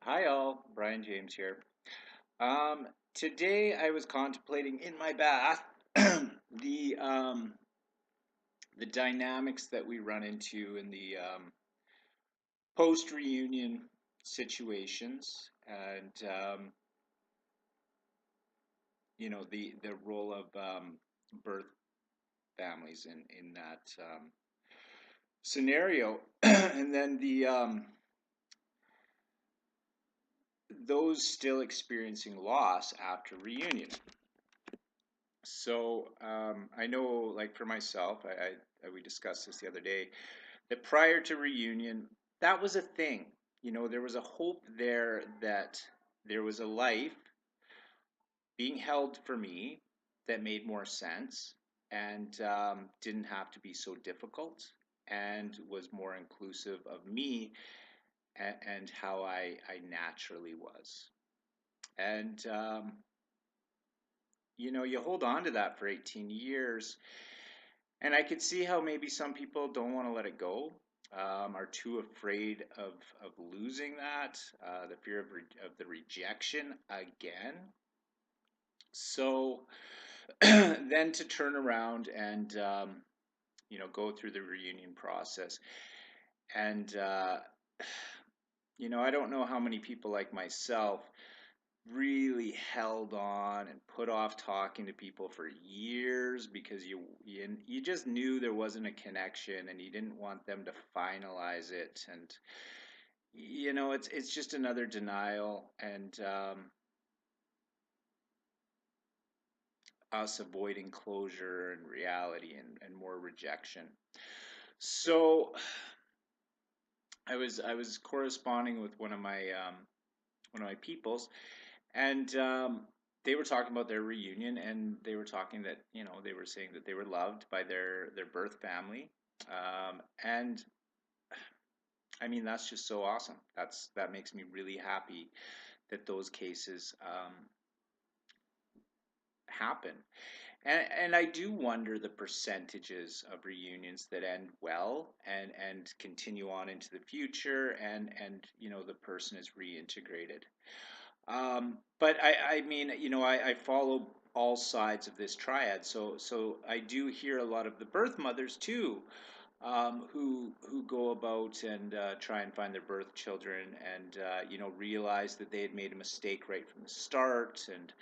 Hi all, Brian James here. Today I was contemplating in my bath the um, the dynamics that we run into in the post reunion situations, and the role of birth families in that scenario, and then the those still experiencing loss after reunion. So I know, like for myself, we discussed this the other day, that prior to reunion, that was a thing. There was a hope there that there was a life being held for me that made more sense and didn't have to be so difficult and was more inclusive of me and how I naturally was. And you hold on to that for 18 years. And I could see how maybe some people don't want to let it go, are too afraid of losing that, the fear of the rejection again. So then to turn around and go through the reunion process, and I don't know how many people like myself really held on and put off talking to people for years because you just knew there wasn't a connection and you didn't want them to finalize it. And it's just another denial, and us avoiding closure and reality, and more rejection. So I was corresponding with one of my peoples, and they were talking about their reunion, and they were talking that they were saying that they were loved by their birth family, and I mean that's just so awesome. That makes me really happy that those cases happen. And I do wonder the percentages of reunions that end well and continue on into the future, and the person is reintegrated. But I mean, I follow all sides of this triad. So I do hear a lot of the birth mothers too, who go about and try and find their birth children, and realize that they had made a mistake right from the start, and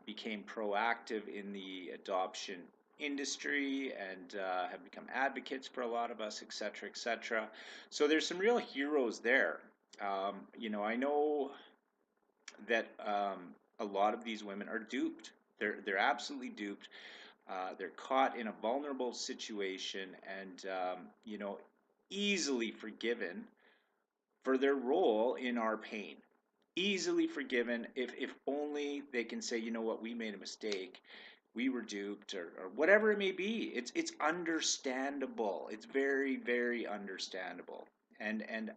became proactive in the adoption industry, and have become advocates for a lot of us, et cetera, et cetera. So there's some real heroes there. I know that a lot of these women are duped. They're absolutely duped. They're caught in a vulnerable situation, and easily forgiven for their role in our pain. Easily forgiven if only they can say, you know what, we made a mistake, we were duped, or whatever it may be. It's understandable. It's very, very understandable. And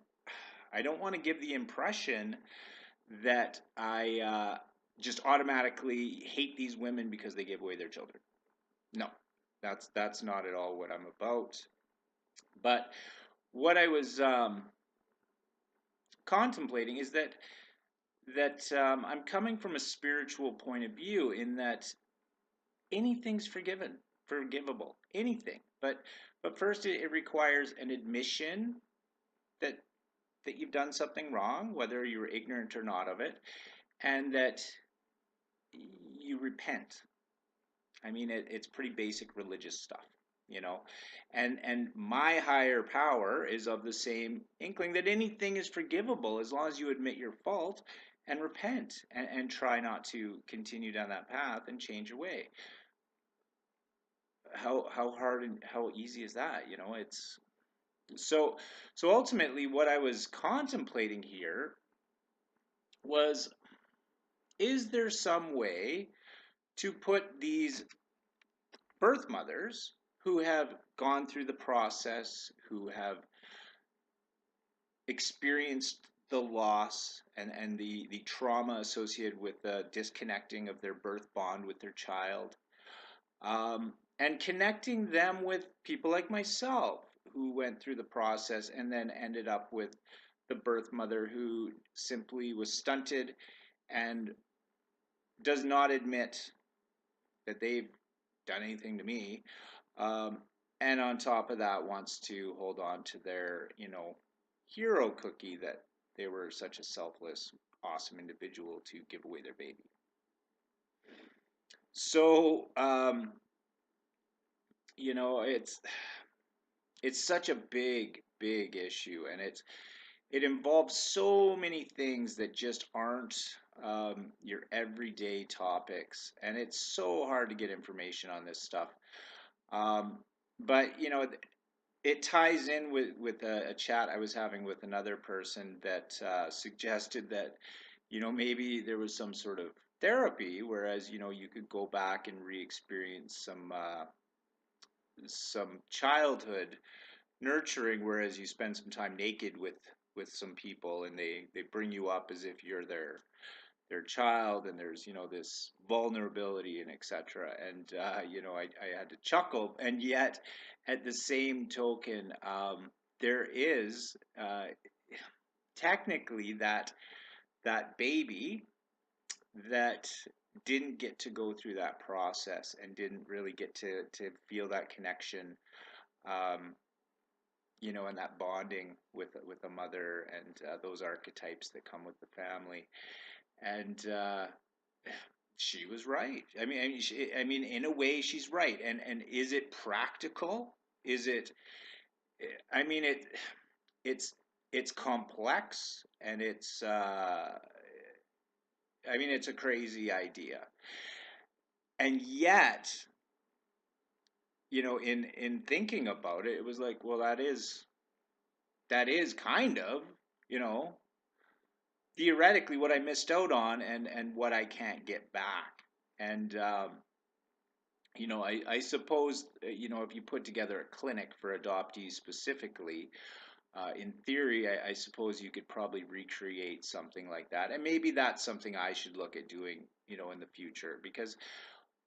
I don't want to give the impression that I just automatically hate these women because they gave away their children. No, that's not at all what I'm about. But what I was contemplating is that I'm coming from a spiritual point of view, in that anything's forgivable, anything. But first, it requires an admission that you've done something wrong, whether you're ignorant or not of it, and that you repent. I mean, it's pretty basic religious stuff, you know. And my higher power is of the same inkling that anything is forgivable as long as you admit your fault and repent, and try not to continue down that path and change your way. How hard and how easy is that? It's so so ultimately what I was contemplating here was, is there some way to put these birth mothers who have gone through the process, who have experienced the loss and the trauma associated with the disconnecting of their birth bond with their child, and connecting them with people like myself who went through the process and then ended up with the birth mother who simply was stunted and does not admit that they've done anything to me. Um, and on top of that, wants to hold on to their, hero cookie that they were such a selfless, awesome individual to give away their baby. So, it's such a big, big issue, and it involves so many things that just aren't your everyday topics, and it's so hard to get information on this stuff. Um, but it ties in with a chat I was having with another person that suggested that maybe there was some sort of therapy, whereas you could go back and re-experience some childhood nurturing, whereas you spend some time naked with some people, and they bring you up as if you're their child, and there's this vulnerability and etc. And I had to chuckle, and yet at the same token, there is technically that baby that didn't get to go through that process and didn't really get to feel that connection, um, and that bonding with a mother, and those archetypes that come with the family. And she was right. I mean, in a way, she's right. And is it practical? Is it? I mean, it's it's complex, and it's. I mean, it's a crazy idea, and yet, in thinking about it, it was like, well, that is kind of, you know, theoretically what I missed out on, and what I can't get back. And I suppose, if you put together a clinic for adoptees specifically, in theory, I suppose you could probably recreate something like that, and maybe that's something I should look at doing, in the future, because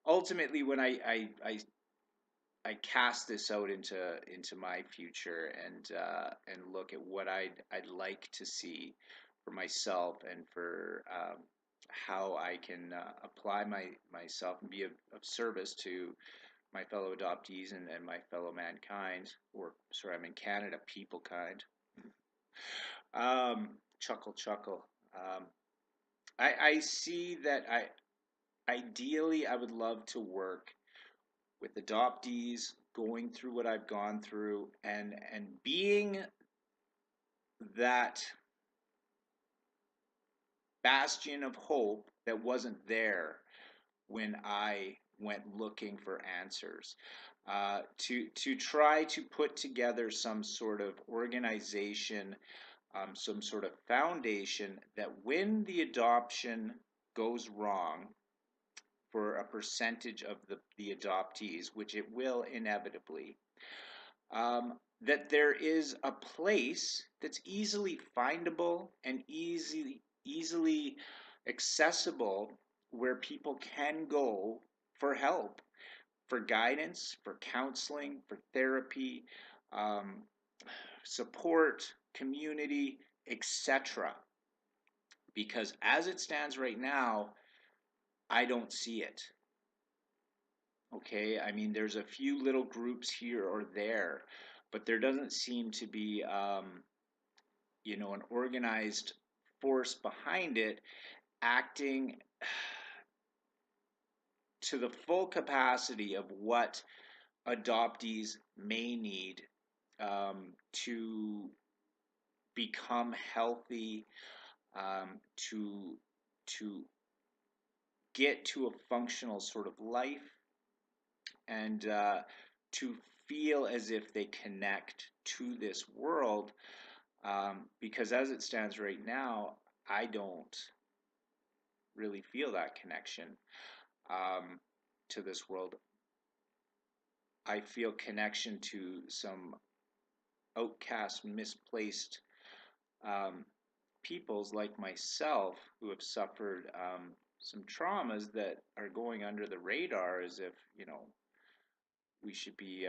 ultimately, when I cast this out into my future, and look at what I'd like to see for myself, and for how I can apply myself and be of service to my fellow adoptees, and my fellow mankind, or sorry, I'm in Canada, people kind. Chuckle, chuckle. Um, I see that ideally I would love to work with adoptees going through what I've gone through, and being that bastion of hope that wasn't there when I went looking for answers. To try to put together some sort of organization, some sort of foundation, that when the adoption goes wrong for a percentage of the adoptees, which it will inevitably, that there is a place that's easily findable and easily accessible, where people can go for help, for guidance, for counseling, for therapy, um, support, community, etc. Because as it stands right now, I don't see it. Okay, I mean, there's a few little groups here or there, but there doesn't seem to be, an organized force behind it, acting to the full capacity of what adoptees may need, to become healthy, to get to a functional sort of life, and to feel as if they connect to this world. Because as it stands right now, I don't really feel that connection, um, to this world. I feel connection to some outcast, misplaced, um, peoples like myself, who have suffered some traumas that are going under the radar, as if we should be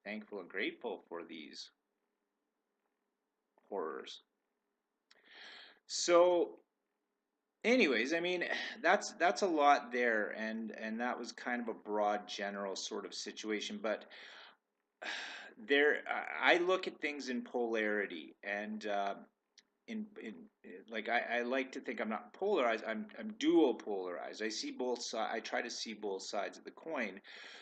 thankful and grateful for these horrors. So anyways, I mean, that's a lot there, and that was kind of a broad general sort of situation, but there I look at things in polarity, and in like I like to think I'm not polarized. I'm dual polarized. I see both sides. I try to see both sides of the coin.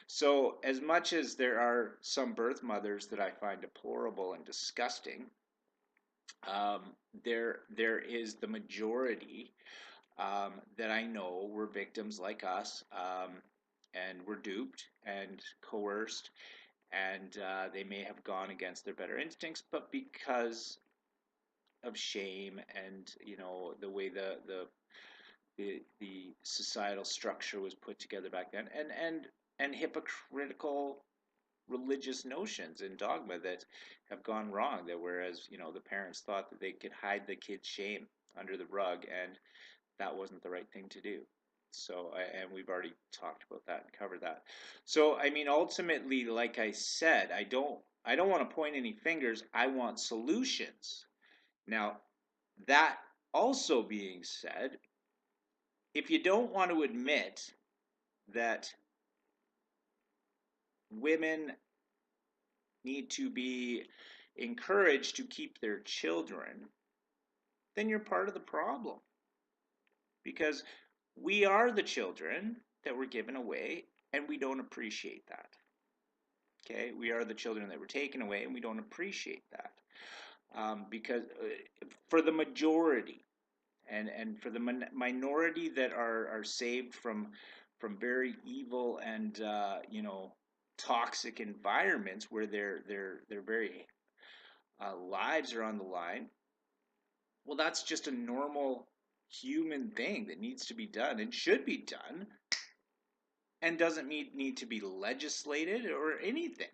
So as much as there are some birth mothers that I find deplorable and disgusting, um, there is the majority that I know were victims like us, and were duped and coerced, and they may have gone against their better instincts, but because of shame and the way the societal structure was put together back then, and hypocritical religious notions and dogma that have gone wrong, that whereas the parents thought that they could hide the kid's shame under the rug, and that wasn't the right thing to do. So, and we've already talked about that and covered that. So, I mean, ultimately, like I said, I don't want to point any fingers. I want solutions. Now, that also being said, if you don't want to admit that women need to be encouraged to keep their children, then you're part of the problem, because we are the children that were given away, and we don't appreciate that. Okay, we are the children that were taken away, and we don't appreciate that, because for the majority, and for the minority that are saved from very evil and toxic environments where their very lives are on the line. Well, that's just a normal human thing that needs to be done and should be done, and doesn't need to be legislated or anything.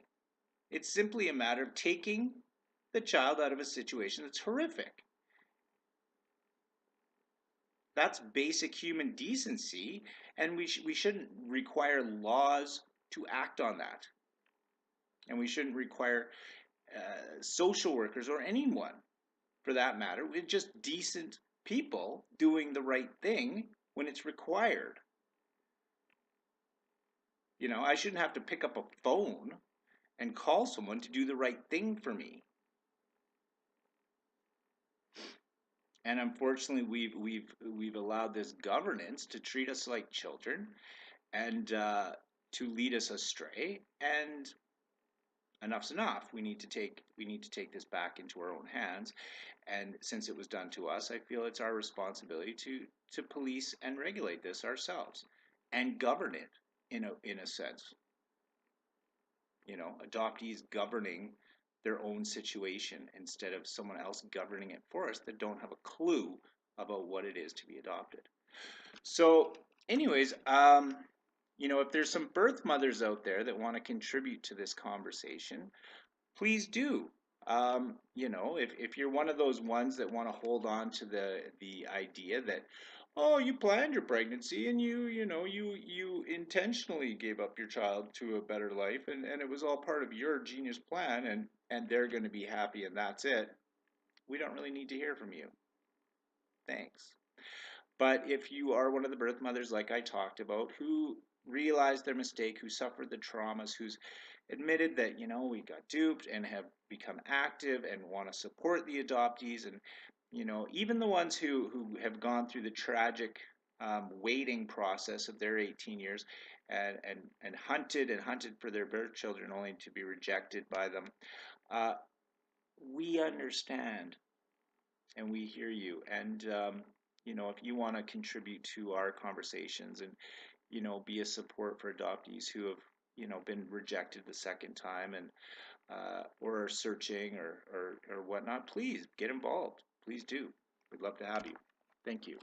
It's simply a matter of taking the child out of a situation that's horrific. That's basic human decency, and we shouldn't require laws to act on that. And we shouldn't require social workers or anyone, for that matter, with just decent people doing the right thing when it's required. I shouldn't have to pick up a phone and call someone to do the right thing for me. And unfortunately, we've allowed this governance to treat us like children, and to lead us astray. And enough's enough. We need to take this back into our own hands. And since it was done to us, I feel it's our responsibility to police and regulate this ourselves, and govern it in a sense. Adoptees governing their own situation instead of someone else governing it for us that don't have a clue about what it is to be adopted. So, anyways, if there's some birth mothers out there that want to contribute to this conversation, please do. If you're one of those ones that want to hold on to the idea that, oh, you planned your pregnancy, and you intentionally gave up your child to a better life, and it was all part of your genius plan, and they're going to be happy and that's it, we don't really need to hear from you. Thanks. But if you are one of the birth mothers, like I talked about, who realized their mistake, who suffered the traumas, who's admitted that, we got duped, and have become active and want to support the adoptees, and, even the ones who have gone through the tragic waiting process of their 18 years, and hunted for their birth children only to be rejected by them, uh, we understand and we hear you. And if you want to contribute to our conversations, and be a support for adoptees who have been rejected the second time, and or are searching, or whatnot, please get involved. Please do. We'd love to have you. Thank you.